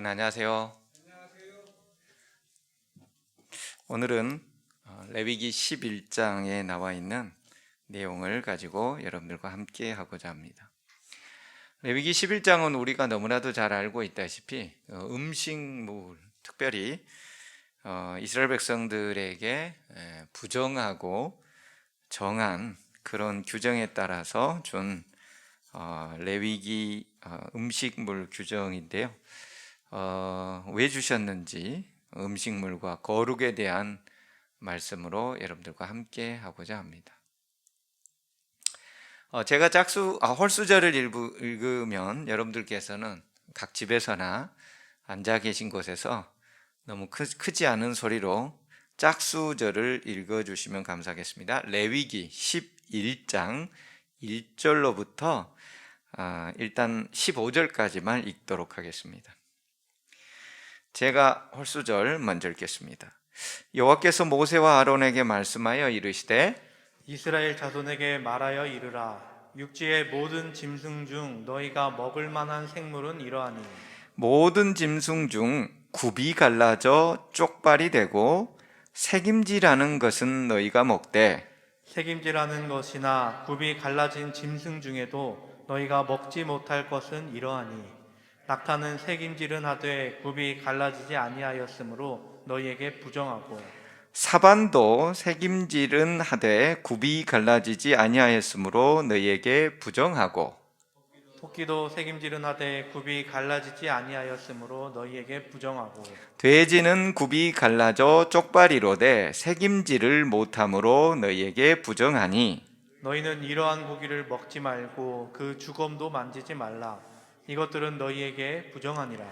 여러분 안녕하세요. 오늘은 레위기 11장에 나와 있는 내용을 가지고 여러분들과 함께 하고자 합니다. 레위기 11장은 우리가 너무나도 잘 알고 있다시피 음식물, 특별히 이스라엘 백성들에게 부정하고 정한 그런 규정에 따라서 준 레위기 음식물 규정인데요. 왜 주셨는지 음식물과 거룩에 대한 말씀으로 여러분들과 함께 하고자 합니다. 제가 홀수절을 읽으면 여러분들께서는 각 집에서나 앉아 계신 곳에서 너무 크지 않은 소리로 짝수절을 읽어주시면 감사하겠습니다. 레위기 11장 1절로부터 일단 15절까지만 읽도록 하겠습니다. 제가 홀수절 먼저 읽겠습니다. 여호와께서 모세와 아론에게 말씀하여 이르시되 이스라엘 자손에게 말하여 이르라. 육지의 모든 짐승 중 너희가 먹을 만한 생물은 이러하니 모든 짐승 중 굽이 갈라져 쪽발이 되고 새김질하는 것은 너희가 먹되 새김질하는 것이나 굽이 갈라진 짐승 중에도 너희가 먹지 못할 것은 이러하니 낙타는 새김질은 하되 굽이 갈라지지 아니하였으므로 너희에게 부정하고 사반도 새김질은 하되 굽이 갈라지지 아니하였으므로 너희에게 부정하고 토끼도 새김질은 하되 굽이 갈라지지 아니하였으므로 너희에게 부정하고 돼지는 굽이 갈라져 쪽발이로되 새김질을 못함으로 너희에게 부정하니 너희는 이러한 고기를 먹지 말고 그 주검도 만지지 말라. 이것들은 너희에게 부정하니라.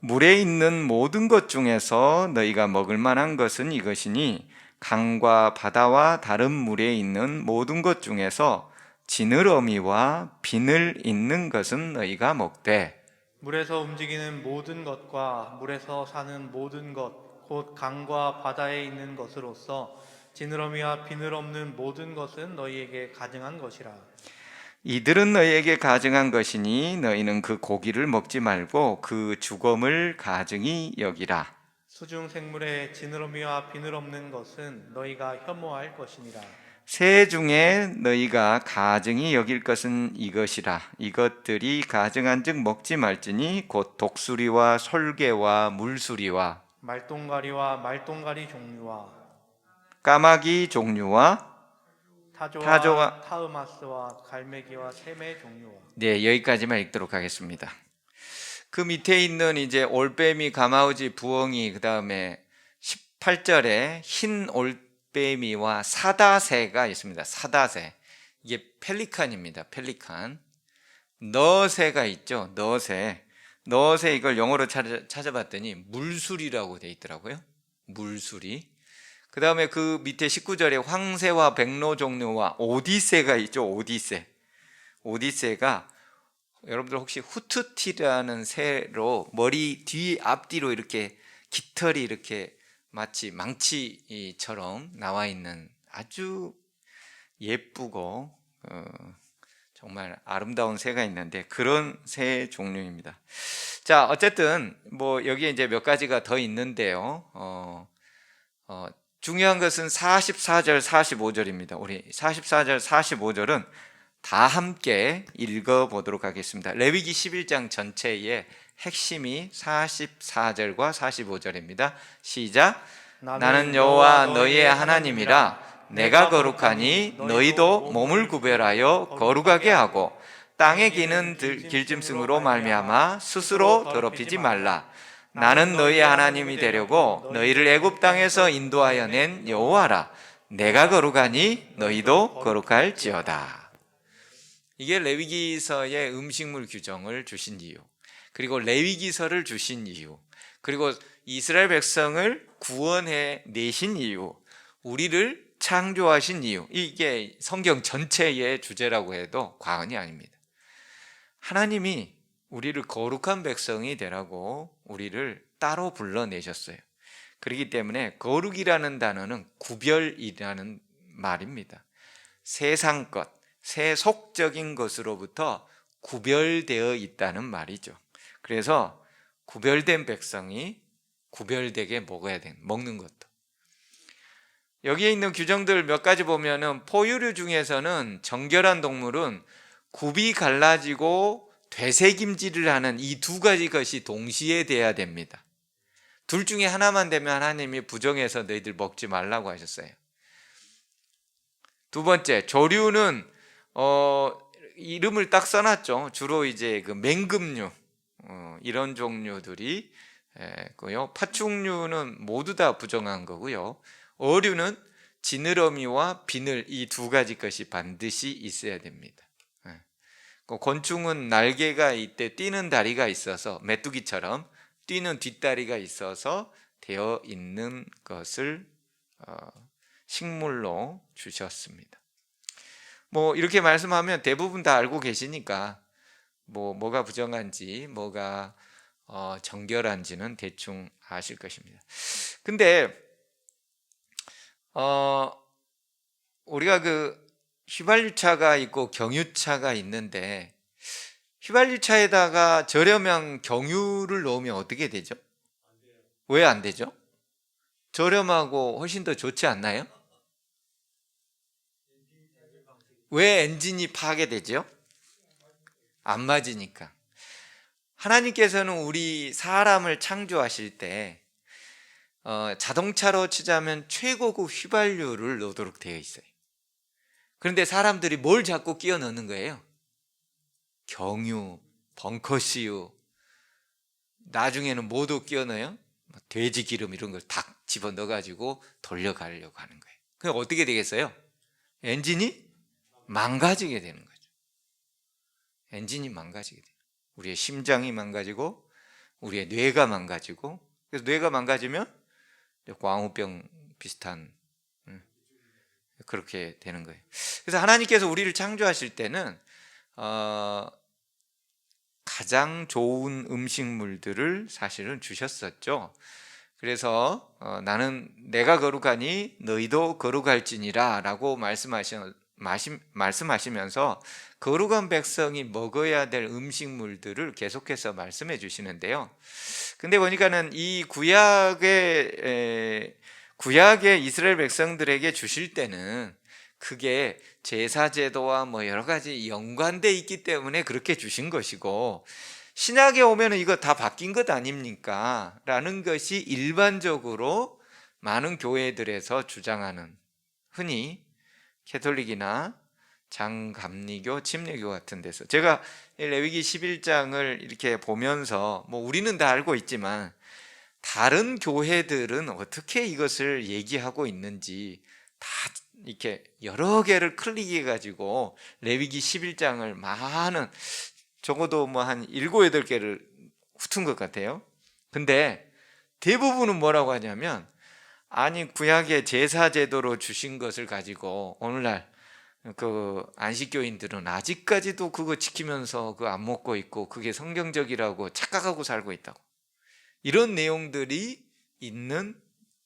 물에 있는 모든 것 중에서 너희가 먹을 만한 것은 이것이니 강과 바다와 다른 물에 있는 모든 것 중에서 지느러미와 비늘 있는 것은 너희가 먹되 물에서 움직이는 모든 것과 물에서 사는 모든 것, 곧 강과 바다에 있는 것으로서 지느러미와 비늘 없는 모든 것은 너희에게 가증한 것이라. 이들은 너희에게 가증한 것이니 너희는 그 고기를 먹지 말고 그 주검을 가증히 여기라. 수중 생물의 지느러미와 비늘 없는 것은 너희가 혐오할 것이니라. 새 중에 너희가 가증히 여길 것은 이것이라. 이것들이 가증한즉 먹지 말지니 곧 독수리와 솔개와 물수리와 말똥가리와 말똥가리 종류와 까마귀 종류와 타조와 타으마스와 갈매기와 새매 종류와 네, 여기까지만 읽도록 하겠습니다. 그 밑에 있는 이제 올빼미, 가마우지, 부엉이, 그 다음에 18절에 흰 올빼미와 사다새가 있습니다. 사다새. 이게 펠리칸입니다. 펠리칸. 너새가 있죠. 너새. 너새 이걸 영어로 찾아봤더니 물수리라고 돼 있더라고요. 물수리. 그 다음에 그 밑에 19절에 황새와 백로 종류와 오디새가 있죠. 오디새. 오디새가 여러분들 혹시 후투티라는 새로 머리 뒤 앞뒤로 이렇게 깃털이 이렇게 마치 망치처럼 나와 있는 아주 예쁘고 정말 아름다운 새가 있는데 그런 새 종류입니다. 자, 어쨌든 뭐 여기에 이제 몇 가지가 더 있는데요. 중요한 것은 44절, 45절입니다. 우리 44절, 45절은 다 함께 읽어보도록 하겠습니다. 레위기 11장 전체의 핵심이 44절과 45절입니다. 시작. 나는 여호와 너희의 하나님이라. 내가 거룩하니 너희도 몸을 구별하여 거룩하게 하고 땅에 기는 길짐승으로 말미암아 스스로 더럽히지 말라. 나는 너희의 하나님이 되려고 너희를 애굽 땅에서 인도하여 낸 여호와라. 내가 거룩하니 너희도 거룩할지어다. 이게 레위기서의 음식물 규정을 주신 이유, 그리고 레위기서를 주신 이유, 그리고 이스라엘 백성을 구원해 내신 이유, 우리를 창조하신 이유, 이게 성경 전체의 주제라고 해도 과언이 아닙니다. 하나님이 우리를 거룩한 백성이 되라고 우리를 따로 불러내셨어요. 그렇기 때문에 거룩이라는 단어는 구별이라는 말입니다. 세상 것, 세속적인 것으로부터 구별되어 있다는 말이죠. 그래서 구별된 백성이 구별되게 먹는 것도. 여기에 있는 규정들 몇 가지 보면은 포유류 중에서는 정결한 동물은 굽이 갈라지고 되새김질을 하는 이 두 가지 것이 동시에 돼야 됩니다. 둘 중에 하나만 되면 하나님이 부정해서 너희들 먹지 말라고 하셨어요. 두 번째, 조류는 이름을 딱 써놨죠. 주로 이제 그 맹금류 이런 종류들이 고요. 파충류는 모두 다 부정한 거고요. 어류는 지느러미와 비늘 이 두 가지 것이 반드시 있어야 됩니다. 곤충은 날개가 있대 뛰는 다리가 있어서 메뚜기처럼 뛰는 뒷다리가 있어서 되어 있는 것을 식물로 주셨습니다. 뭐 이렇게 말씀하면 대부분 다 알고 계시니까 뭐가 부정한지 뭐가 정결한지는 대충 아실 것입니다. 근데 우리가 그 휘발유차가 있고 경유차가 있는데 휘발유차에다가 저렴한 경유를 넣으면 어떻게 되죠? 왜 안 되죠? 저렴하고 훨씬 더 좋지 않나요? 왜 엔진이 파괴되죠? 안 맞으니까. 하나님께서는 우리 사람을 창조하실 때 자동차로 치자면 최고급 휘발유를 넣도록 되어 있어요. 그런데 사람들이 뭘 자꾸 끼워 넣는 거예요? 경유, 벙커시유, 나중에는 뭐도 끼워 넣어요? 돼지 기름 이런 걸 다 집어 넣어가지고 돌려가려고 하는 거예요. 그럼 어떻게 되겠어요? 엔진이 망가지게 되는 거죠. 엔진이 망가지게 돼요. 우리의 심장이 망가지고 우리의 뇌가 망가지고, 그래서 뇌가 망가지면 광우병 비슷한 그렇게 되는 거예요. 그래서 하나님께서 우리를 창조하실 때는 가장 좋은 음식물들을 사실은 주셨었죠. 그래서 나는 내가 거룩하니 너희도 거룩할지니라 라고 말씀하시면서 거룩한 백성이 먹어야 될 음식물들을 계속해서 말씀해 주시는데요. 근데 보니까는 이 구약의 이스라엘 백성들에게 주실 때는 그게 제사제도와 뭐 여러 가지 연관돼 있기 때문에 그렇게 주신 것이고, 신약에 오면 이거 다 바뀐 것 아닙니까? 라는 것이 일반적으로 많은 교회들에서 주장하는, 흔히 캐톨릭이나 장감리교, 침례교 같은 데서 제가 레위기 11장을 이렇게 보면서 뭐 우리는 다 알고 있지만 다른 교회들은 어떻게 이것을 얘기하고 있는지 다 이렇게 여러 개를 클릭해 가지고 레위기 11장을 많은, 적어도 뭐 한 7, 8개를 훑은 것 같아요. 근데 대부분은 뭐라고 하냐면, 아니 구약의 제사 제도로 주신 것을 가지고 오늘날 그 안식교인들은 아직까지도 그거 지키면서 그거 안 먹고 있고 그게 성경적이라고 착각하고 살고 있다고, 이런 내용들이 있는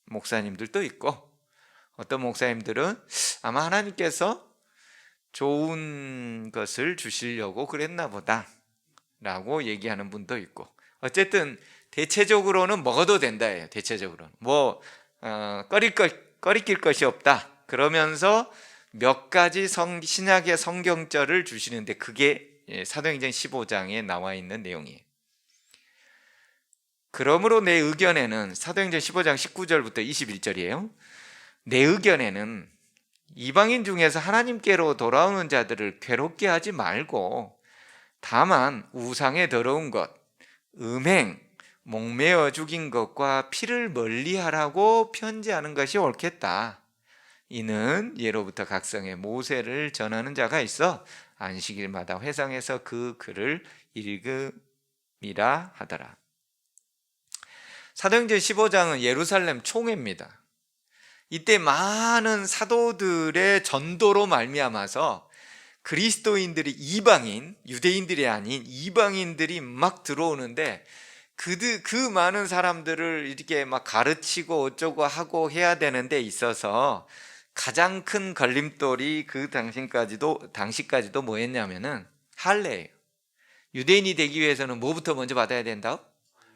목사님들도 있고, 어떤 목사님들은 아마 하나님께서 좋은 것을 주시려고 그랬나 보다 라고 얘기하는 분도 있고, 어쨌든 대체적으로는 먹어도 된다예요. 대체적으로는 꺼리낄 것이 없다 그러면서 몇 가지 신약의 성경절을 주시는데 그게 사도행전 15장에 나와 있는 내용이에요. 그러므로 내 의견에는, 사도행전 15장 19절부터 21절이에요. 내 의견에는 이방인 중에서 하나님께로 돌아오는 자들을 괴롭게 하지 말고 다만 우상의 더러운 것, 음행, 목매어 죽인 것과 피를 멀리하라고 편지하는 것이 옳겠다. 이는 예로부터 각성의 모세를 전하는 자가 있어 안식일마다 회상에서 그 글을 읽음이라 하더라. 사도행전 15장은 예루살렘 총회입니다. 이때 많은 사도들의 전도로 말미암아서 그리스도인들이, 이방인, 유대인들이 아닌 이방인들이 막 들어오는데 그 많은 사람들을 이렇게 막 가르치고 어쩌고 하고 해야 되는 데 있어서 가장 큰 걸림돌이 그 당시까지도 뭐였냐면은 할례예요. 유대인이 되기 위해서는 뭐부터 먼저 받아야 된다?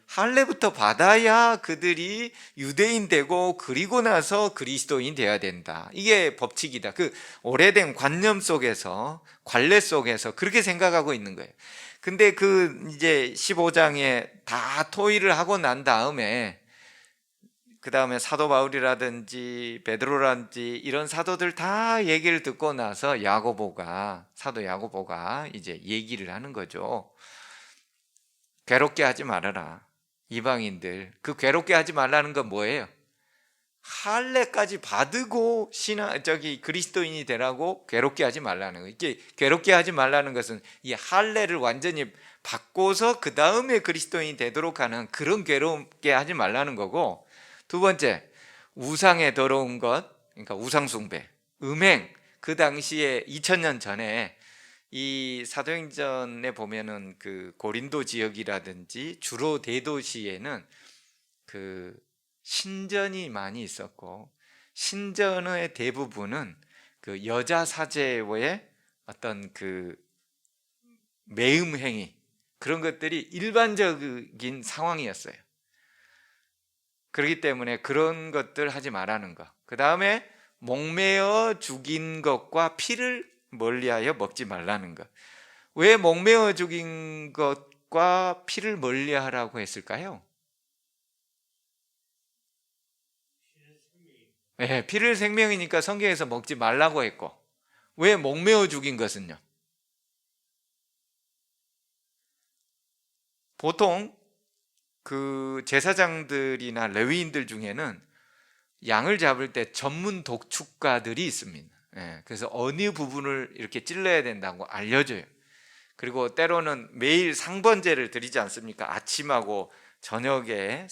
할례부터 받아야 그들이 유대인 되고 그리고 나서 그리스도인 되어야 된다. 이게 법칙이다. 그 오래된 관념 속에서, 관례 속에서 그렇게 생각하고 있는 거예요. 근데 그 이제 15장에 다 토의를 하고 난 다음에 그 다음에 사도 바울이라든지 베드로라든지 이런 사도들 다 얘기를 듣고 나서 사도 야고보가 이제 얘기를 하는 거죠. 괴롭게 하지 말아라. 이방인들. 그 괴롭게 하지 말라는 건 뭐예요? 할례까지 받고 그리스도인이 되라고 괴롭게 하지 말라는 거예요. 이게 괴롭게 하지 말라는 것은 이 할례를 완전히 받고서 그 다음에 그리스도인이 되도록 하는 그런 괴롭게 하지 말라는 거고, 두 번째, 우상에 더러운 것, 그러니까 우상숭배, 음행. 그 당시에 2000년 전에 이 사도행전에 보면은 그 고린도 지역이라든지 주로 대도시에는 그 신전이 많이 있었고, 신전의 대부분은 그 여자 사제와의 어떤 그 매음 행위, 그런 것들이 일반적인 상황이었어요. 그렇기 때문에 그런 것들 하지 말라는 거. 그 다음에 목매어 죽인 것과 피를 멀리하여 먹지 말라는 것. 왜 목매어 죽인 것과 피를 멀리하라고 했을까요? 네, 피를 생명이니까 성경에서 먹지 말라고 했고, 왜 목매어 죽인 것은요? 보통 그 제사장들이나 레위인들 중에는 양을 잡을 때 전문 독축가들이 있습니다. 그래서 어느 부분을 이렇게 찔러야 된다고 알려줘요. 그리고 때로는 매일 상번제를 드리지 않습니까? 아침하고 저녁에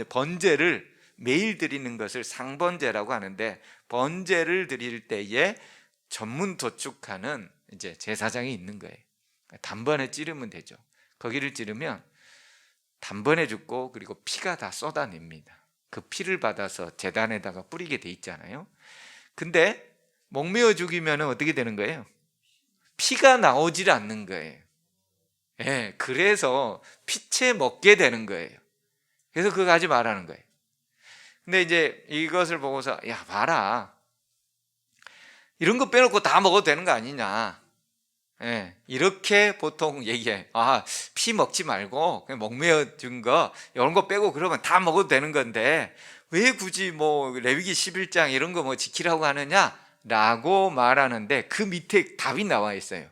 번제를 매일 드리는 것을 상번제라고 하는데, 번제를 드릴 때에 전문 도축하는 이제 제사장이 있는 거예요. 단번에 찌르면 되죠. 거기를 찌르면 단번에 죽고, 그리고 피가 다 쏟아냅니다. 그 피를 받아서 제단에다가 뿌리게 돼 있잖아요. 근데 목매어 죽이면 어떻게 되는 거예요? 피가 나오질 않는 거예요. 그래서 피채 먹게 되는 거예요. 그래서 그거 하지 말라는 거예요. 근데 이제 이것을 보고서, 야, 봐라, 이런 거 빼놓고 다 먹어도 되는 거 아니냐, 이렇게 보통 얘기해. 피 먹지 말고 그냥 목매어 준 거 이런 거 빼고 그러면 다 먹어도 되는 건데 왜 굳이 뭐 레위기 11장 이런 거 뭐 지키라고 하느냐 라고 말하는데, 그 밑에 답이 나와 있어요.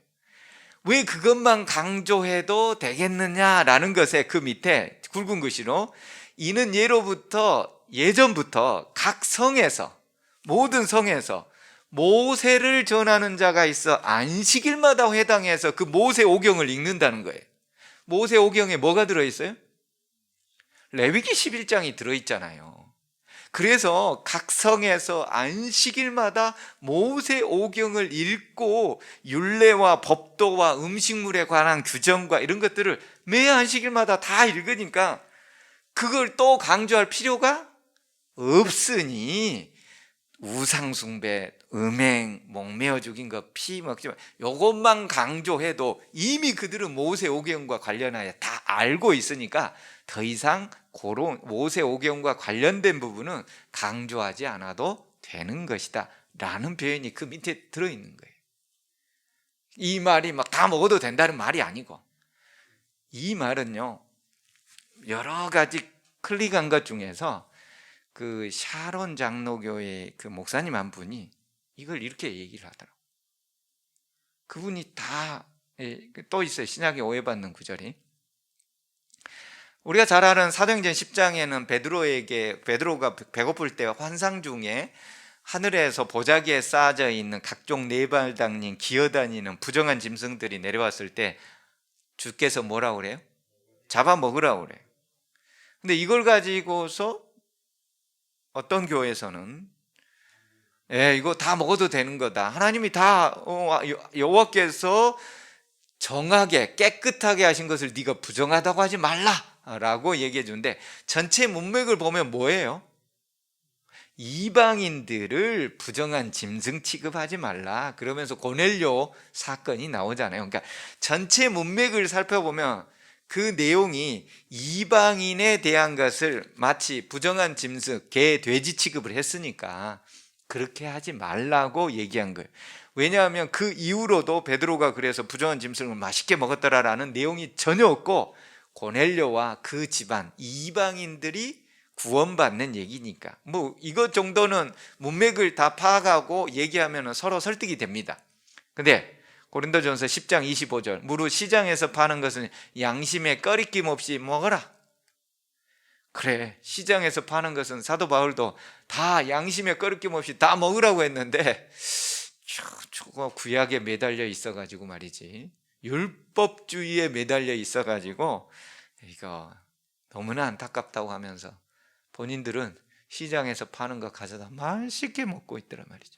왜 그것만 강조해도 되겠느냐라는 것에 그 밑에 굵은 글씨로, 이는 예전부터 각 성에서, 모든 성에서 모세를 전하는 자가 있어 안식일마다 회당해서 그 모세 오경을 읽는다는 거예요. 모세 오경에 뭐가 들어있어요? 레위기 11장이 들어있잖아요. 그래서 각 성에서 안식일마다 모세 오경을 읽고 율례와 법도와 음식물에 관한 규정과 이런 것들을 매 안식일마다 다 읽으니까 그걸 또 강조할 필요가 없으니, 우상숭배, 음행, 목매어 죽인 거, 피 먹지 마, 요것만 강조해도 이미 그들은 모세 오경과 관련하여 다 알고 있으니까 더 이상 그런 모세 오경과 관련된 부분은 강조하지 않아도 되는 것이다 라는 표현이 그 밑에 들어있는 거예요. 이 말이 막 다 먹어도 된다는 말이 아니고, 이 말은요, 여러 가지 클릭한 것 중에서 그 샤론 장로교의 그 목사님 한 분이 이걸 이렇게 얘기를 하더라고요. 그분이 또 있어요. 신약에 오해받는 구절이. 우리가 잘 아는 사도행전 10장에는 베드로가 배고플 때 환상 중에 하늘에서 보자기에 쌓아져 있는 각종 네발당님 기어다니는 부정한 짐승들이 내려왔을 때 주께서 뭐라고 그래요? 잡아먹으라고 그래요. 근데 이걸 가지고서 어떤 교회에서는 이거 다 먹어도 되는 거다, 하나님이 다 여호와께서 정하게 깨끗하게 하신 것을 네가 부정하다고 하지 말라라고 얘기해 주는데, 전체 문맥을 보면 뭐예요? 이방인들을 부정한 짐승 취급하지 말라, 그러면서 고넬료 사건이 나오잖아요. 그러니까 전체 문맥을 살펴보면 그 내용이 이방인에 대한 것을 마치 부정한 짐승, 개, 돼지 취급을 했으니까 그렇게 하지 말라고 얘기한 거예요. 왜냐하면 그 이후로도 베드로가 그래서 부정한 짐승을 맛있게 먹었더라라는 내용이 전혀 없고 고넬료와 그 집안 이방인들이 구원받는 얘기니까 뭐 이것 정도는 문맥을 다 파악하고 얘기하면 서로 설득이 됩니다. 근데 고린도전서 10장 25절 무릇 시장에서 파는 것은 양심에 꺼리낌 없이 먹어라. 그래, 시장에서 파는 것은 사도 바울도 다 양심에 꺼리낌 없이 다 먹으라고 했는데 저거 구약에 매달려 있어가지고 말이지, 율법주의에 매달려 있어가지고 이거 너무나 안타깝다고 하면서 본인들은 시장에서 파는 거 가져다 맛있게 먹고 있더란 말이죠.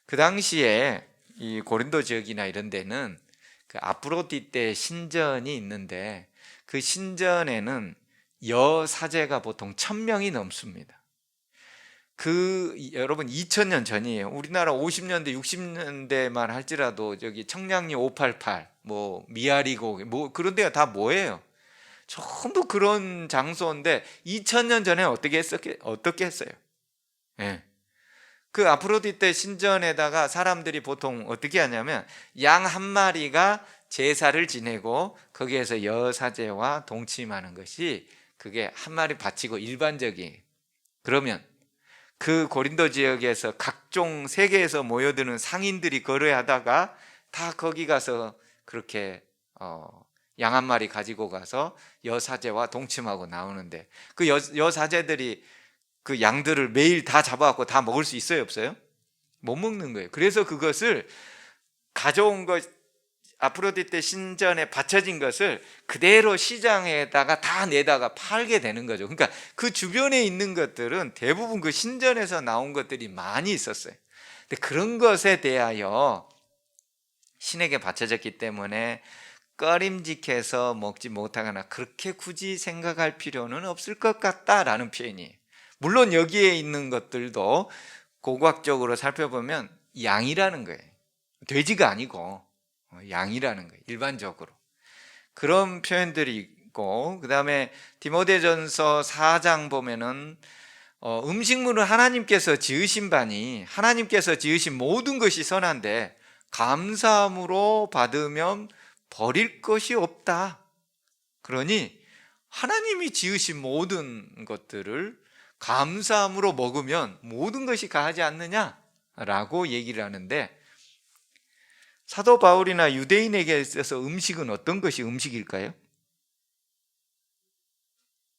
그 당시에 이 고린도 지역이나 이런 데는 그 아프로디테 신전이 있는데 그 신전에는 여사제가 보통 1000명이 넘습니다. 여러분 2000년 전이에요. 우리나라 50년대 60년대만 할지라도 저기 청량리 588 뭐 미아리고 뭐 그런 데가 다 뭐예요? 전부 그런 장소인데 2000년 전에 어떻게 했어요? 예. 그 아프로디테 신전에다가 사람들이 보통 어떻게 하냐면 양 한 마리가 제사를 지내고 거기에서 여사제와 동침하는 것이 그게 한 마리 바치고 일반적인. 그러면 그 고린도 지역에서 각종 세계에서 모여드는 상인들이 거래하다가 다 거기 가서 그렇게 양 한 마리 가지고 가서 여사제와 동침하고 나오는데 그 여사제들이 그 양들을 매일 다 잡아갖고 다 먹을 수 있어요, 없어요? 못 먹는 거예요. 그래서 그것을 가져온 것, 아프로디테 신전에 바쳐진 것을 그대로 시장에다가 다 내다가 팔게 되는 거죠. 그러니까 그 주변에 있는 것들은 대부분 그 신전에서 나온 것들이 많이 있었어요. 근데 그런 것에 대하여 신에게 바쳐졌기 때문에 꺼림직해서 먹지 못하거나 그렇게 굳이 생각할 필요는 없을 것 같다라는 표현이에요. 물론 여기에 있는 것들도 고고학적으로 살펴보면 양이라는 거예요. 돼지가 아니고 양이라는 거예요. 일반적으로 그런 표현들이 있고, 그 다음에 디모데전서 4장 보면은 음식물은 하나님께서 지으신 바니 하나님께서 지으신 모든 것이 선한데 감사함으로 받으면 버릴 것이 없다. 그러니 하나님이 지으신 모든 것들을 감사함으로 먹으면 모든 것이 가하지 않느냐라고 얘기를 하는데, 사도 바울이나 유대인에게 있어서 음식은 어떤 것이 음식일까요?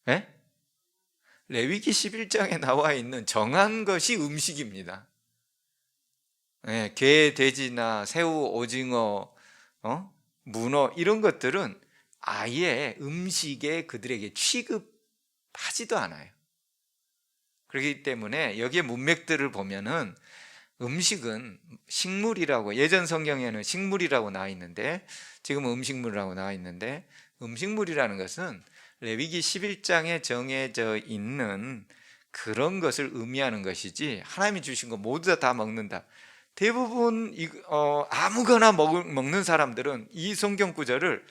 네? 레위기 11장에 나와 있는 정한 것이 음식입니다. 네, 게, 돼지나 새우, 오징어, 문어 이런 것들은 아예 음식에 그들에게 취급하지도 않아요. 그렇기 때문에 여기에 문맥들을 보면은 음식은 식물이라고, 예전 성경에는 식물이라고 나와 있는데 지금은 음식물이라고 나와 있는데, 음식물이라는 것은 레위기 11장에 정해져 있는 그런 것을 의미하는 것이지 하나님이 주신 거 모두 다 먹는다. 대부분 아무거나 먹는 사람들은 이 성경 구절을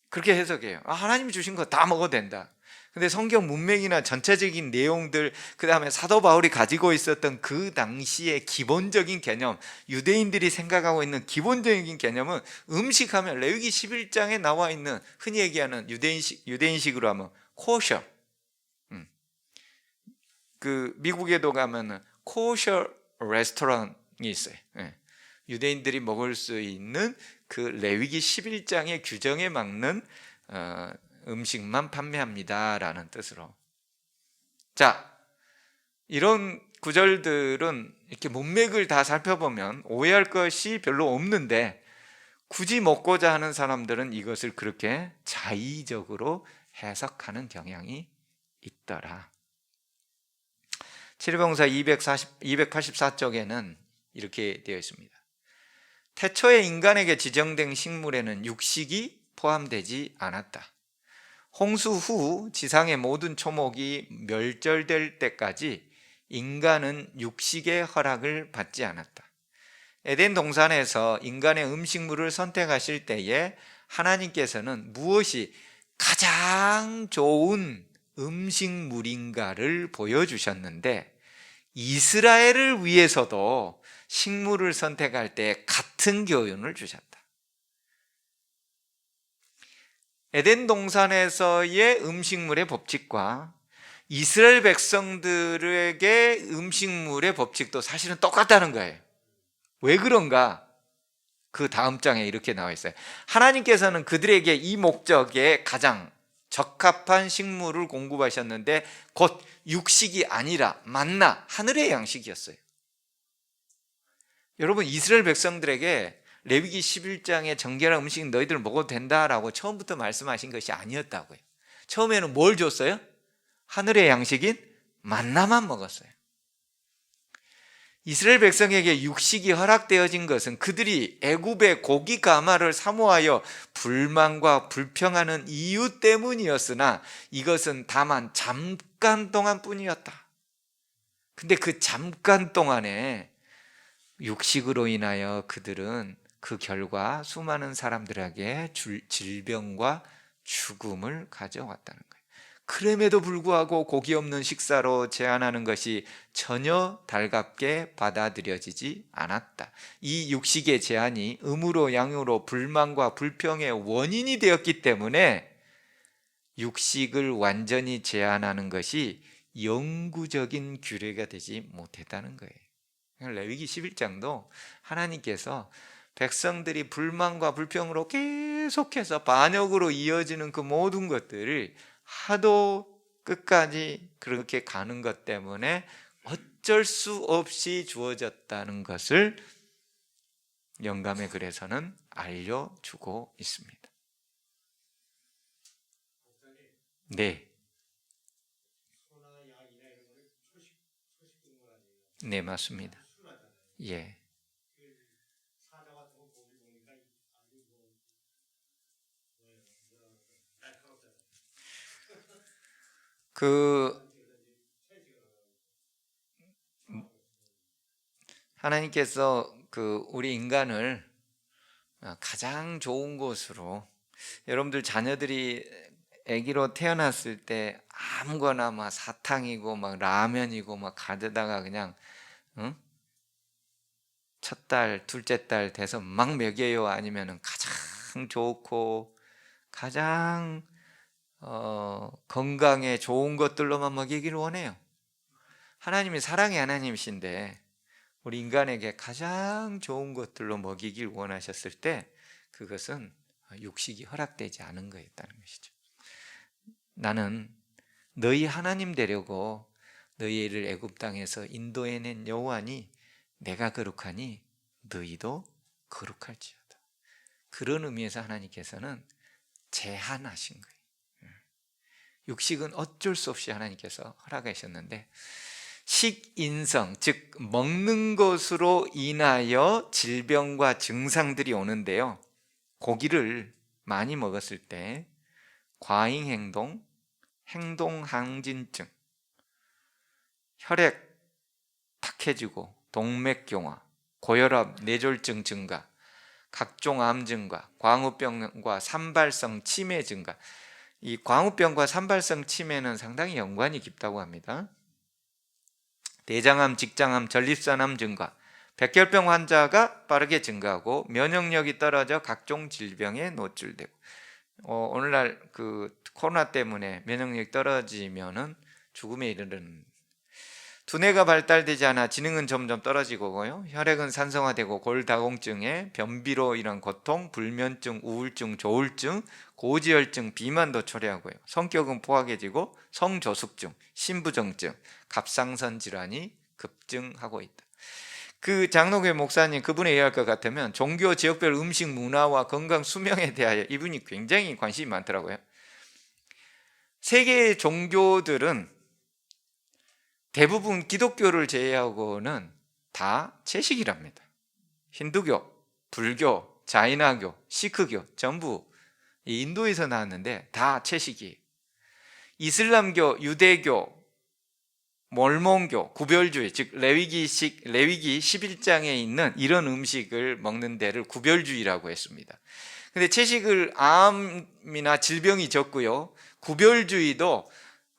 그렇게 해석해요. 하나님이 주신 거 다 먹어도 된다. 근데 성경 문맥이나 전체적인 내용들, 그 다음에 사도 바울이 가지고 있었던 그 당시의 기본적인 개념, 유대인들이 생각하고 있는 기본적인 개념은 음식하면 레위기 11장에 나와 있는 흔히 얘기하는 유대인식으로 하면 코셔. 그 미국에도 가면 코셔 레스토랑이 있어요. 유대인들이 먹을 수 있는 그 레위기 11장의 규정에 맞는 음식만 판매합니다라는 뜻으로. 자, 이런 구절들은 이렇게 문맥을 다 살펴보면 오해할 것이 별로 없는데 굳이 먹고자 하는 사람들은 이것을 그렇게 자의적으로 해석하는 경향이 있더라. 칠일병사 284쪽에는 이렇게 되어 있습니다. 태초에 인간에게 지정된 식물에는 육식이 포함되지 않았다. 홍수 후 지상의 모든 초목이 멸절될 때까지 인간은 육식의 허락을 받지 않았다. 에덴 동산에서 인간의 음식물을 선택하실 때에 하나님께서는 무엇이 가장 좋은 음식물인가를 보여주셨는데, 이스라엘을 위해서도 식물을 선택할 때 같은 교훈을 주셨다. 에덴 동산에서의 음식물의 법칙과 이스라엘 백성들에게 음식물의 법칙도 사실은 똑같다는 거예요. 왜 그런가? 그 다음 장에 이렇게 나와 있어요. 하나님께서는 그들에게 이 목적에 가장 적합한 식물을 공급하셨는데 곧 육식이 아니라 만나, 하늘의 양식이었어요. 여러분, 이스라엘 백성들에게 레위기 11장에 정결한 음식 너희들 먹어도 된다라고 처음부터 말씀하신 것이 아니었다고요. 처음에는 뭘 줬어요? 하늘의 양식인 만나만 먹었어요. 이스라엘 백성에게 육식이 허락되어진 것은 그들이 애굽의 고기 가마를 사모하여 불만과 불평하는 이유 때문이었으나 이것은 다만 잠깐 동안 뿐이었다. 근데 그 잠깐 동안에 육식으로 인하여 그들은 그 결과 수많은 사람들에게 질병과 죽음을 가져왔다는 거예요. 그럼에도 불구하고 고기 없는 식사로 제한하는 것이 전혀 달갑게 받아들여지지 않았다. 이 육식의 제한이 음으로 양으로 불만과 불평의 원인이 되었기 때문에 육식을 완전히 제한하는 것이 영구적인 규례가 되지 못했다는 거예요. 레위기 11장도 하나님께서 백성들이 불만과 불평으로 계속해서 반역으로 이어지는 그 모든 것들을 하도 끝까지 그렇게 가는 것 때문에 어쩔 수 없이 주어졌다는 것을 영감의 글에서는 알려주고 있습니다. 네. 네, 맞습니다. 예. 하나님께서 우리 인간을 가장 좋은 곳으로, 여러분들 자녀들이 아기로 태어났을 때 아무거나 막 사탕이고 막 라면이고 막 가져다가 그냥 첫 달, 둘째 달 돼서 막 먹여요? 아니면은 가장 좋고 가장 건강에 좋은 것들로만 먹이기를 원해요? 하나님이 사랑의 하나님이신데 우리 인간에게 가장 좋은 것들로 먹이길 원하셨을 때 그것은 육식이 허락되지 않은 거였다는 것이죠. 나는 너희 하나님 되려고 너희를 애굽 땅에서 인도해낸 여호와니 내가 거룩하니 너희도 거룩할지어다. 그런 의미에서 하나님께서는 제한하신 거예요. 육식은 어쩔 수 없이 하나님께서 허락하셨는데, 식인성, 즉 먹는 것으로 인하여 질병과 증상들이 오는데요, 고기를 많이 먹었을 때 과잉행동, 행동항진증, 혈액 탁해지고 동맥경화, 고혈압, 뇌졸중 증가, 각종 암 증가, 광우병과 산발성 치매 증가. 이 광우병과 산발성 치매는 상당히 연관이 깊다고 합니다. 대장암, 직장암, 전립선암 증가, 백혈병 환자가 빠르게 증가하고 면역력이 떨어져 각종 질병에 노출되고, 오늘날 코로나 때문에 면역력이 떨어지면은 죽음에 이르는, 두뇌가 발달되지 않아 지능은 점점 떨어지고요, 혈액은 산성화되고 골다공증에 변비로 인한 고통, 불면증, 우울증, 조울증, 고지혈증, 비만도 초래하고요, 성격은 포악해지고 성조숙증, 신부정증, 갑상선 질환이 급증하고 있다. 그 장로교회 목사님, 그분에 의할 것 같으면 종교 지역별 음식 문화와 건강 수명에 대하여 이분이 굉장히 관심이 많더라고요. 세계의 종교들은 대부분 기독교를 제외하고는 다 채식이랍니다. 힌두교, 불교, 자이나교, 시크교 전부 인도에서 나왔는데 다 채식이에요. 이슬람교, 유대교, 몰몬교, 구별주의, 즉 레위기 11장에 있는 이런 음식을 먹는 데를 구별주의라고 했습니다. 근데 채식을 암이나 질병이 적고요. 구별주의도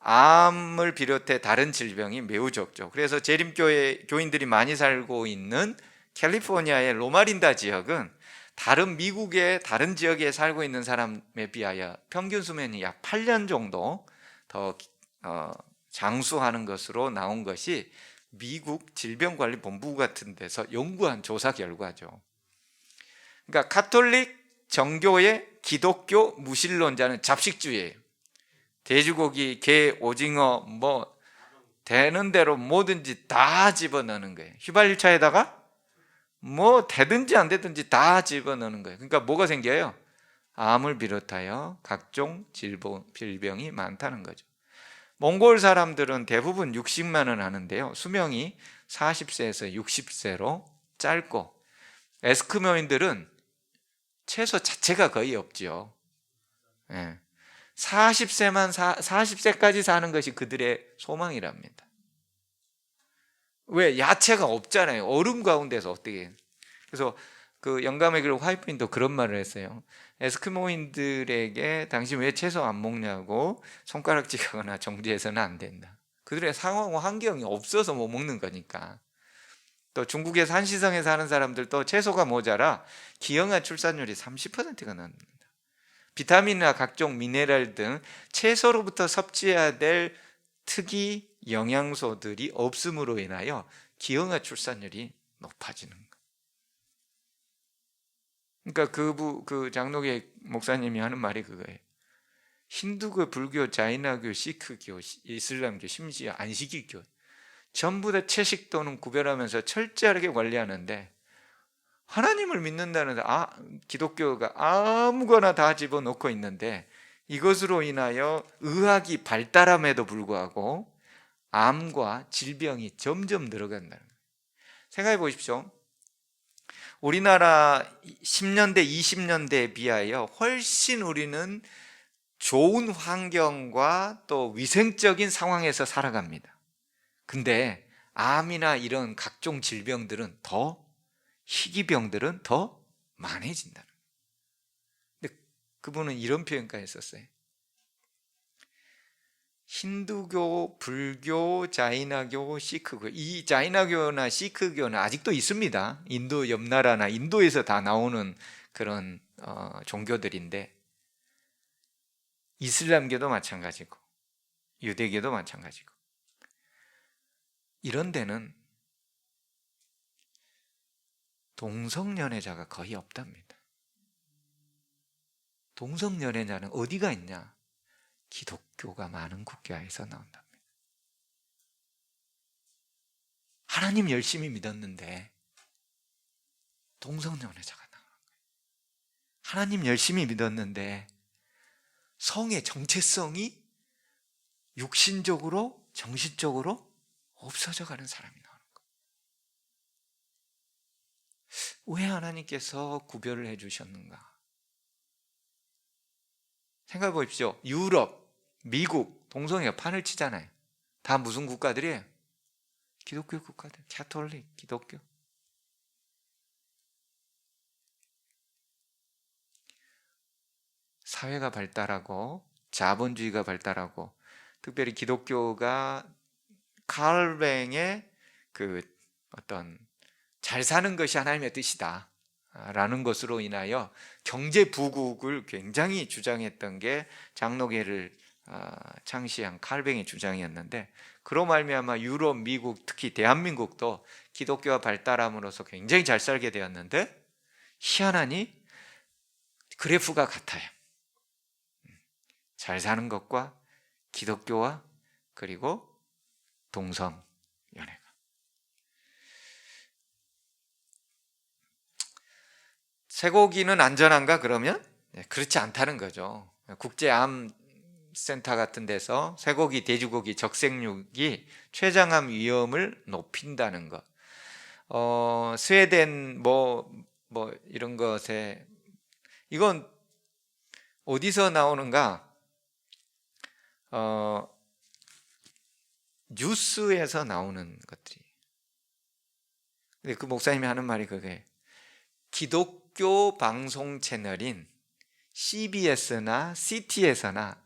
암을 비롯해 다른 질병이 매우 적죠. 그래서 재림교회 교인들이 많이 살고 있는 캘리포니아의 로마린다 지역은 다른 미국의 다른 지역에 살고 있는 사람에 비하여 평균 수명이 약 8년 정도 더 장수하는 것으로 나온 것이 미국 질병관리본부 같은 데서 연구한 조사 결과죠. 그러니까 가톨릭 정교의 기독교 무신론자는 잡식주의예요. 돼지고기, 게, 오징어 뭐 되는 대로 뭐든지 다 집어넣는 거예요. 휘발유차에다가 뭐 되든지 안 되든지 다 집어넣는 거예요. 그러니까 뭐가 생겨요? 암을 비롯하여 각종 질병이 많다는 거죠. 몽골 사람들은 대부분 60만은 하는데요. 수명이 40세에서 60세로 짧고, 에스키모인들은 채소 자체가 거의 없지요. 40세까지 사는 것이 그들의 소망이랍니다. 왜? 야채가 없잖아요. 얼음 가운데서 어떻게. 그래서 그 영감의 길 화이트인도 그런 말을 했어요. 에스키모인들에게 당신 왜 채소 안 먹냐고 손가락질하거나 정지해서는 안 된다. 그들의 상황과 환경이 없어서 못 먹는 거니까. 또 중국의 산시성에 사는 사람들도 채소가 모자라 기형아 출산율이 30%가 넘는다. 비타민이나 각종 미네랄 등 채소로부터 섭취해야 될 특이 영양소들이 없음으로 인하여 기형아 출산율이 높아지는 거예요. 그러니까 그 장로계 목사님이 하는 말이 그거예요. 힌두교, 불교, 자이나교, 시크교, 이슬람교, 심지어 안식일교 전부 다 채식도는 구별하면서 철저하게 관리하는데, 하나님을 믿는다는 기독교가 아무거나 다 집어넣고 있는데, 이것으로 인하여 의학이 발달함에도 불구하고 암과 질병이 점점 늘어간다는 거예요. 생각해 보십시오. 우리나라 10년대, 20년대에 비하여 훨씬 우리는 좋은 환경과 또 위생적인 상황에서 살아갑니다. 근데 암이나 이런 각종 질병들은 희귀병들은 더 많아진다는 거예요. 근데 그분은 이런 표현까지 썼어요. 힌두교, 불교, 자이나교, 시크교. 이 자이나교나 시크교는 아직도 있습니다. 인도 옆 나라나 인도에서 다 나오는 그런 종교들인데, 이슬람교도 마찬가지고 유대교도 마찬가지고, 이런 데는 동성연애자가 거의 없답니다. 동성연애자는 어디가 있냐? 기독교가 많은 국가에서 나온답니다. 하나님 열심히 믿었는데 동성연애자가 나오는 거예요. 하나님 열심히 믿었는데 성의 정체성이 육신적으로, 정신적으로 없어져 가는 사람이 나오는 거예요. 왜 하나님께서 구별을 해주셨는가? 생각해 보십시오. 유럽, 미국, 동성애가 판을 치잖아요. 다 무슨 국가들이에요? 기독교 국가들, 가톨릭, 기독교. 사회가 발달하고 자본주의가 발달하고, 특별히 기독교가 칼뱅의 그 어떤 잘 사는 것이 하나님의 뜻이다 라는 것으로 인하여 경제 부국을 굉장히 주장했던 게 장로계를 창시한 칼뱅의 주장이었는데, 그로 말미암아 유럽, 미국, 특히 대한민국도 기독교가 발달함으로써 굉장히 잘 살게 되었는데, 희한하니 그래프가 같아요. 잘 사는 것과 기독교와 그리고 동성 연애가. 쇠고기는 안전한가 그러면? 그렇지 않다는 거죠. 국제암센터 같은 데서 쇠고기, 돼지고기, 적색육이 췌장암 위험을 높인다는 것. 스웨덴 뭐 이런 것에, 이건 어디서 나오는가? 뉴스에서 나오는 것들이. 근데 그 목사님이 하는 말이 그게 기독교 방송 채널인 CBS나 CTS나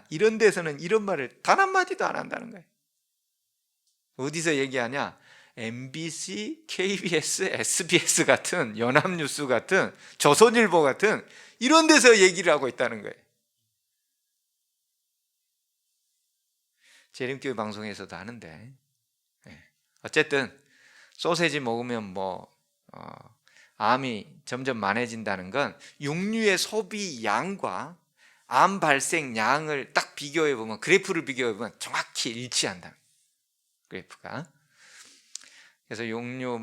이런 데서는 이런 말을 단 한마디도 안 한다는 거예요. 어디서 얘기하냐? MBC, KBS, SBS 같은 연합뉴스 같은 조선일보 같은 이런 데서 얘기를 하고 있다는 거예요. 재림교회 방송에서도 하는데, 어쨌든 소세지 먹으면 암이 점점 많아진다는 건 육류의 소비 양과 암 발생 양을 딱 비교해 보면, 그래프를 비교해 보면 정확히 일치한다. 그래프가. 그래서 육류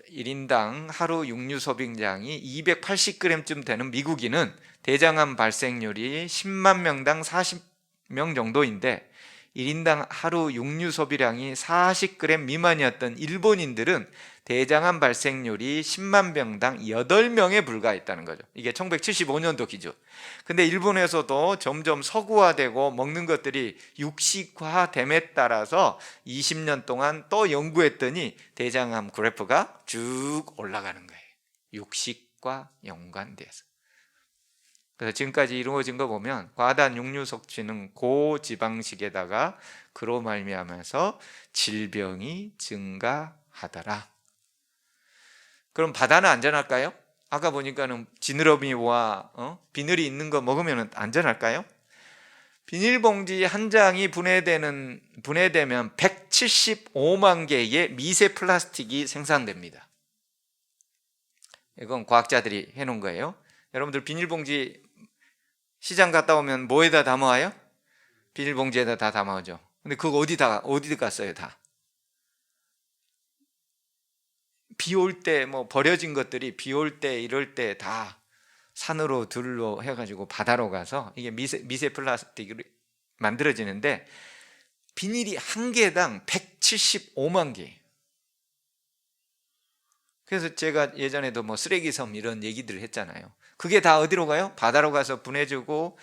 1인당 하루 육류 소비량이 280g쯤 되는 미국인은 대장암 발생률이 10만 명당 40명 정도인데, 1인당 하루 육류 소비량이 40g 미만이었던 일본인들은 대장암 발생률이 10만 명당 8명에 불과했다는 거죠. 이게 1975년도 기준. 근데 일본에서도 점점 서구화되고 먹는 것들이 육식화됨에 따라서 20년 동안 또 연구했더니 대장암 그래프가 쭉 올라가는 거예요. 육식과 연관돼서. 그래서 지금까지 이루어진 거 보면 과다한 육류 섭취는 고지방식에다가 그로 말미암아서 질병이 증가하더라. 그럼 바다는 안전할까요? 아까 보니까는 지느러미와 비늘이 있는 거 먹으면 안전할까요? 비닐봉지 한 장이 분해되면 175만 개의 미세 플라스틱이 생산됩니다. 이건 과학자들이 해놓은 거예요. 여러분들 비닐봉지 시장 갔다 오면 뭐에다 담아와요? 비닐봉지에다 다 담아오죠. 근데 그거 어디 갔어요? 다 비 올 때 버려진 것들이 비 올 때 이럴 때 다 산으로 들로 해가지고 바다로 가서 이게 미세 플라스틱으로 만들어지는데, 비닐이 한 개당 175만 개. 그래서 제가 예전에도 쓰레기섬 이런 얘기들을 했잖아요. 그게 다 어디로 가요? 바다로 가서 분해주고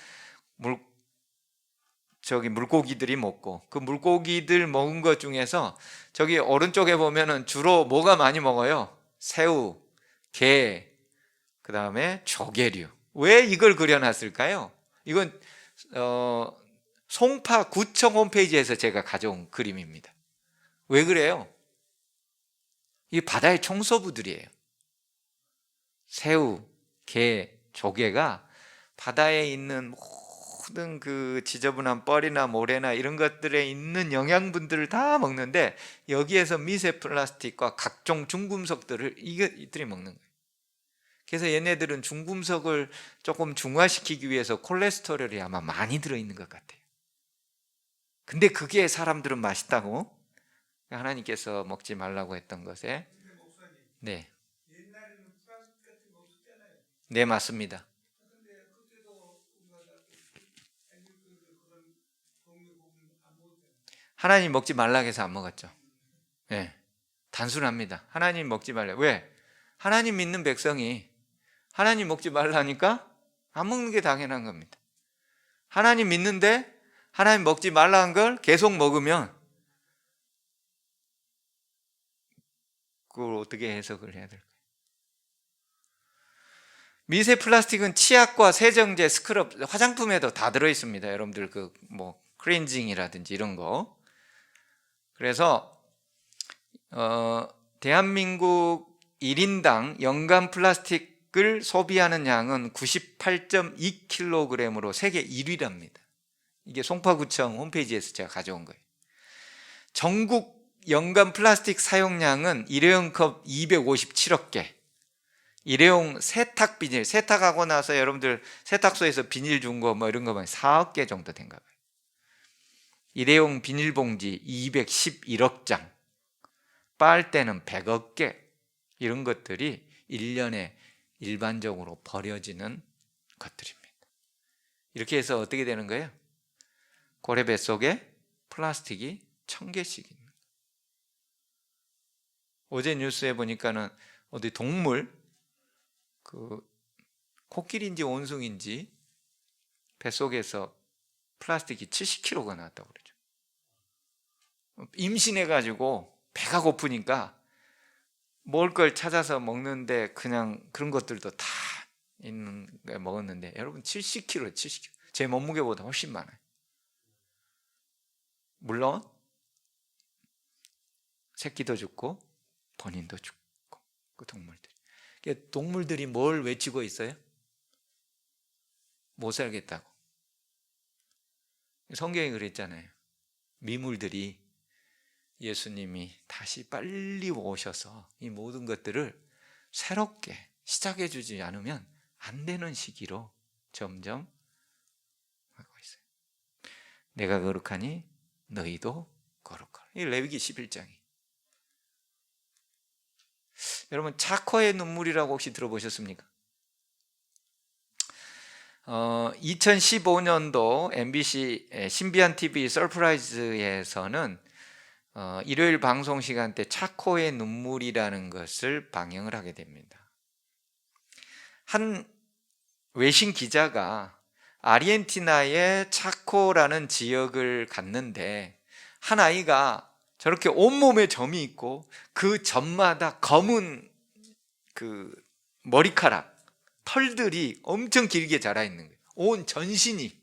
물고기들이 먹고, 그 물고기들 먹은 것 중에서 저기 오른쪽에 보면은 주로 뭐가 많이 먹어요? 새우, 게, 그 다음에 조개류. 왜 이걸 그려놨을까요? 이건 송파 구청 홈페이지에서 제가 가져온 그림입니다. 왜 그래요? 이 바다의 청소부들이에요. 새우, 게, 조개가 바다에 있는 모든 그 지저분한 뻘이나 모래나 이런 것들에 있는 영양분들을 다 먹는데, 여기에서 미세 플라스틱과 각종 중금속들을 이들이 먹는 거예요. 그래서 얘네들은 중금속을 조금 중화시키기 위해서 콜레스테롤이 아마 많이 들어있는 것 같아요. 근데 그게 사람들은 맛있다고 하나님께서 먹지 말라고 했던 것에. 네, 네, 맞습니다. 하나님 먹지 말라고 해서 안 먹었죠. 네, 단순합니다. 하나님 먹지 말라. 왜? 하나님 믿는 백성이 하나님 먹지 말라니까 안 먹는 게 당연한 겁니다. 하나님 믿는데 하나님 먹지 말라는 걸 계속 먹으면 그걸 어떻게 해석을 해야 될까요? 미세 플라스틱은 치약과 세정제, 스크럽, 화장품에도 다 들어있습니다. 여러분들 클렌징이라든지 이런 거. 그래서 대한민국 1인당 연간 플라스틱을 소비하는 양은 98.2kg으로 세계 1위랍니다. 이게 송파구청 홈페이지에서 제가 가져온 거예요. 전국 연간 플라스틱 사용량은 일회용 컵 257억 개, 일회용 세탁 비닐, 세탁하고 나서 여러분들 세탁소에서 비닐 준 거 이런 거 보면 4억 개 정도 된가 봐요. 일회용 비닐봉지 211억 장, 빨대는 100억 개, 이런 것들이 1년에 일반적으로 버려지는 것들입니다. 이렇게 해서 어떻게 되는 거예요? 고래 뱃속에 플라스틱이 1000개씩 있는 거예요. 어제 뉴스에 보니까는 어디 동물 코끼리인지 원숭이인지 뱃속에서 플라스틱이 70kg가 나왔다고 그러죠. 임신해가지고 배가 고프니까 먹을 걸 찾아서 먹는데 그냥 그런 것들도 다 있는 거 먹었는데 여러분 70kg, 70kg. 제 몸무게보다 훨씬 많아요. 물론 새끼도 죽고 본인도 죽고 그 동물들이. 동물들이 뭘 외치고 있어요? 못 살겠다고. 성경에 그랬잖아요. 미물들이 예수님이 다시 빨리 오셔서 이 모든 것들을 새롭게 시작해 주지 않으면 안 되는 시기로 점점 하고 있어요. 내가 거룩하니 너희도 거룩하라. 이 레위기 11장이. 여러분 차코의 눈물이라고 혹시 들어보셨습니까? 2015년도 MBC 신비한 TV 서프라이즈에서는 일요일 방송 시간대 차코의 눈물이라는 것을 방영을 하게 됩니다. 한 외신 기자가 아르헨티나의 차코라는 지역을 갔는데 한 아이가 저렇게 온몸에 점이 있고 그 점마다 검은 그 머리카락, 털들이 엄청 길게 자라 있는 거예요. 온 전신이.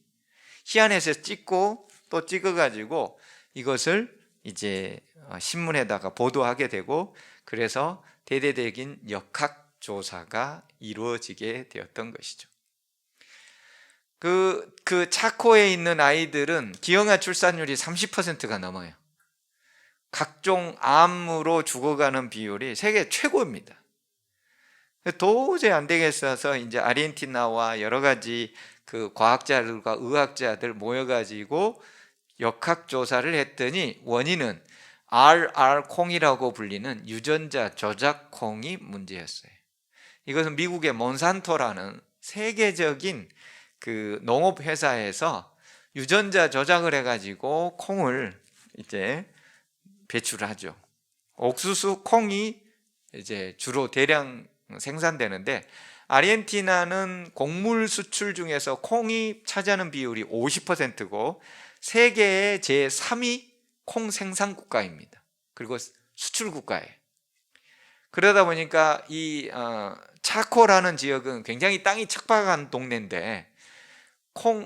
희한해서 찍고 또 찍어가지고 이것을 이제 신문에다가 보도하게 되고 그래서 대대적인 역학조사가 이루어지게 되었던 것이죠. 그 차코에 있는 아이들은 기형아 출산율이 30%가 넘어요. 각종 암으로 죽어가는 비율이 세계 최고입니다. 도저히 안 되겠어서 이제 아르헨티나와 여러 가지 그 과학자들과 의학자들 모여가지고 역학조사를 했더니 원인은 RR 콩이라고 불리는 유전자 조작 콩이 문제였어요. 이것은 미국의 몬산토라는 세계적인 그 농업회사에서 유전자 조작을 해가지고 콩을 이제 배출하죠. 옥수수 콩이 이제 주로 대량 생산되는데 아르헨티나는 곡물 수출 중에서 콩이 차지하는 비율이 50%고 세계의 제3위 콩 생산 국가입니다. 그리고 수출 국가예요. 그러다 보니까 이 차코라는 지역은 굉장히 땅이 척박한 동네인데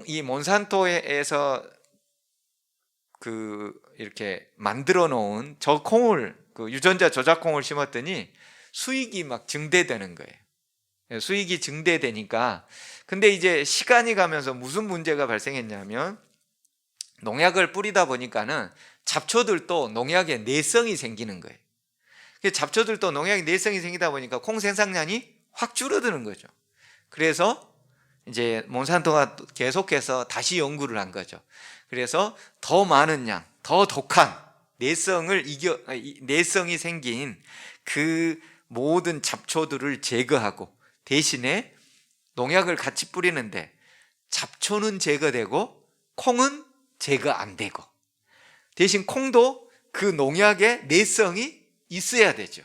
이 몬산토에서 그 이렇게 만들어 놓은 저 콩을 그 유전자 조작 콩을 심었더니 수익이 막 증대되는 거예요. 수익이 증대되니까 근데 이제 시간이 가면서 무슨 문제가 발생했냐면 농약을 뿌리다 보니까는 잡초들도 농약에 내성이 생기는 거예요. 잡초들도 농약에 내성이 생기다 보니까 콩 생산량이 확 줄어드는 거죠. 그래서 이제 몬산토가 계속해서 다시 연구를 한 거죠. 그래서 더 많은 양, 더 독한 내성이 생긴 그 모든 잡초들을 제거하고 대신에 농약을 같이 뿌리는데 잡초는 제거되고 콩은 제거 안 되고 대신 콩도 그 농약의 내성이 있어야 되죠.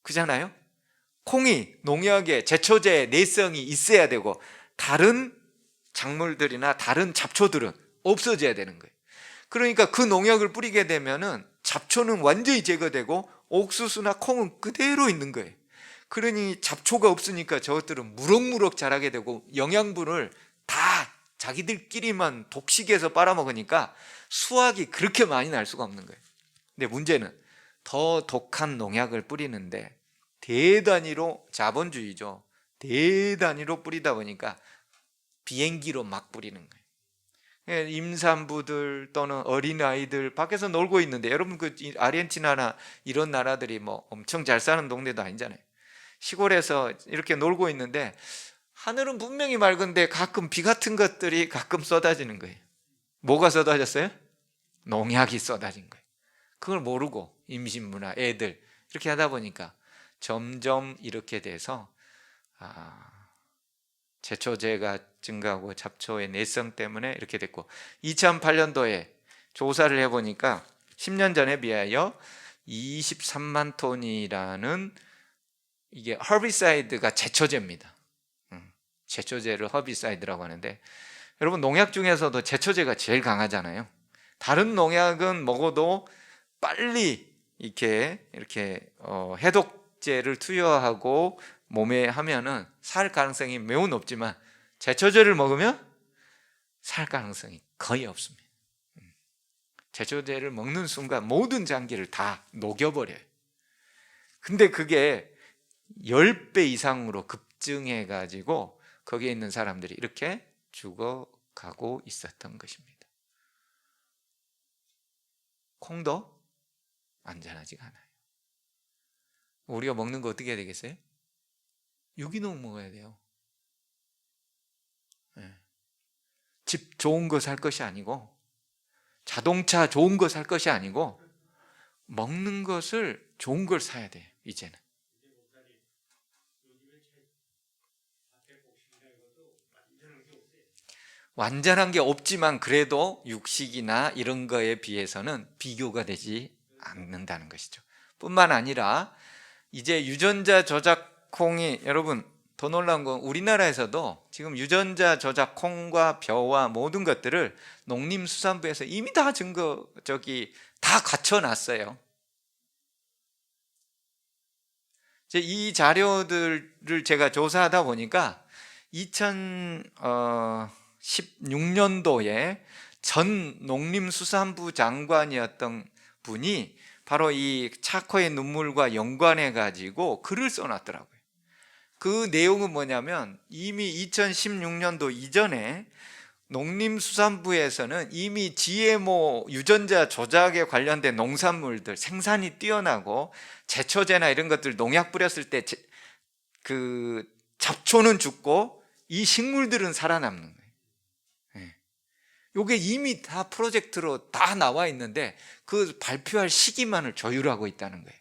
그잖아요? 콩이 농약의 제초제의 내성이 있어야 되고 다른 작물들이나 다른 잡초들은 없어져야 되는 거예요. 그러니까 그 농약을 뿌리게 되면은 잡초는 완전히 제거되고 옥수수나 콩은 그대로 있는 거예요. 그러니 잡초가 없으니까 저것들은 무럭무럭 자라게 되고 영양분을 다 자기들끼리만 독식해서 빨아먹으니까 수확이 그렇게 많이 날 수가 없는 거예요. 근데 문제는 더 독한 농약을 뿌리는데 대단위로 자본주의죠. 대단위로 뿌리다 보니까 비행기로 막 뿌리는 거예요. 임산부들 또는 어린아이들 밖에서 놀고 있는데 여러분 그 아르헨티나나 이런 나라들이 뭐 엄청 잘 사는 동네도 아니잖아요. 시골에서 이렇게 놀고 있는데 하늘은 분명히 맑은데 가끔 비 같은 것들이 가끔 쏟아지는 거예요. 뭐가 쏟아졌어요? 농약이 쏟아진 거예요. 그걸 모르고 임신부나 애들 이렇게 하다 보니까 점점 이렇게 돼서 제초제가 증가하고 잡초의 내성 때문에 이렇게 됐고 2008년도에 조사를 해보니까 10년 전에 비하여 23만 톤이라는 이게 허비사이드가 제초제입니다. 제초제를 허비사이드라고 하는데 여러분 농약 중에서도 제초제가 제일 강하잖아요. 다른 농약은 먹어도 빨리 이렇게 해독제를 투여하고 몸에 하면은 살 가능성이 매우 높지만 제초제를 먹으면 살 가능성이 거의 없습니다. 제초제를 먹는 순간 모든 장기를 다 녹여버려요. 근데 그게 10배 이상으로 급증해 가지고 거기에 있는 사람들이 이렇게 죽어가고 있었던 것입니다. 콩도 안전하지가 않아요. 우리가 먹는 거 어떻게 해야 되겠어요? 유기농 먹어야 돼요. 집 좋은 거 살 것이 아니고, 자동차 좋은 거 살 것이 아니고, 먹는 것을 좋은 걸 사야 돼요. 이제는 완전한 게 없지만 그래도 육식이나 이런 거에 비해서는 비교가 되지 않는다는 것이죠. 뿐만 아니라 이제 유전자 저작 콩이, 여러분 더 놀라운 건 우리나라에서도 지금 유전자 저작 콩과 벼와 모든 것들을 농림수산부에서 이미 다 다 갖춰놨어요. 이 자료들을 제가 조사하다 보니까 2016년도에 전 농림수산부 장관이었던 분이 바로 이 차코의 눈물과 연관해 가지고 글을 써놨더라고요. 그 내용은 뭐냐면 이미 2016년도 이전에 농림수산부에서는 이미 GMO 유전자 조작에 관련된 농산물들 생산이 뛰어나고 제초제나 이런 것들 농약 뿌렸을 때 그 잡초는 죽고 이 식물들은 살아남는 거예요. 이게 이미 다 프로젝트로 다 나와 있는데 그 발표할 시기만을 조율하고 있다는 거예요.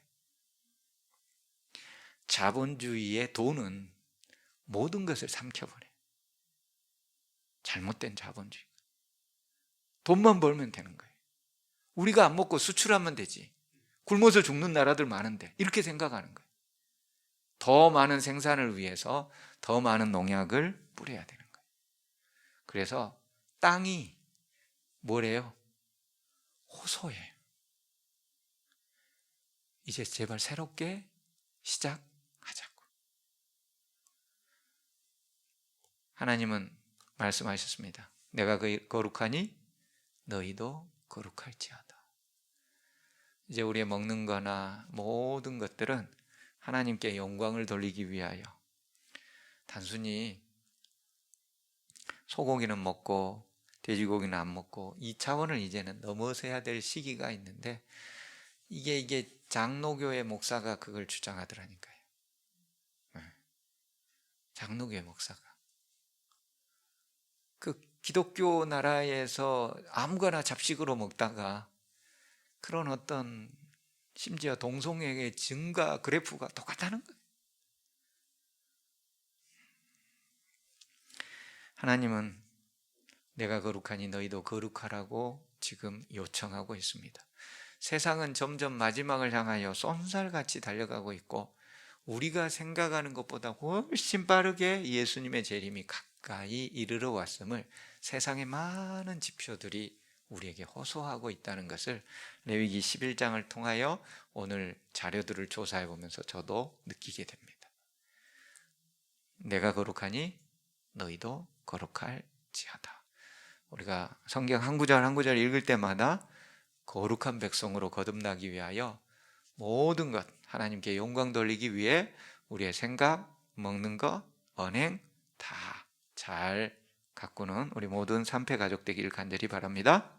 자본주의의 돈은 모든 것을 삼켜버려요. 잘못된 자본주의. 돈만 벌면 되는 거예요. 우리가 안 먹고 수출하면 되지. 굶어서 죽는 나라들 많은데 이렇게 생각하는 거예요. 더 많은 생산을 위해서 더 많은 농약을 뿌려야 되는 거예요. 그래서 땅이 뭐래요? 호소해요. 이제 제발 새롭게 시작하자고. 하나님은 말씀하셨습니다. 내가 거룩하니 너희도 거룩할지어다. 이제 우리의 먹는 거나 모든 것들은 하나님께 영광을 돌리기 위하여 단순히 소고기는 먹고 돼지고기는 안 먹고 이 차원을 이제는 넘어서야 될 시기가 있는데 이게 장로교회 목사가 그걸 주장하더라니까요. 장로교회 목사가 그 기독교 나라에서 아무거나 잡식으로 먹다가 그런 어떤 심지어 동성애의 증가 그래프가 똑같다는 거예요. 하나님은 내가 거룩하니 너희도 거룩하라고 지금 요청하고 있습니다. 세상은 점점 마지막을 향하여 쏜살같이 달려가고 있고 우리가 생각하는 것보다 훨씬 빠르게 예수님의 재림이 가까이 이르러 왔음을 세상의 많은 지표들이 우리에게 호소하고 있다는 것을 레위기 11장을 통하여 오늘 자료들을 조사해 보면서 저도 느끼게 됩니다. 내가 거룩하니 너희도 거룩할지어다. 우리가 성경 한 구절 한 구절 읽을 때마다 거룩한 백성으로 거듭나기 위하여 모든 것 하나님께 영광 돌리기 위해 우리의 생각, 먹는 것, 언행 다 잘 가꾸는 우리 모든 삼패 가족 되기를 간절히 바랍니다.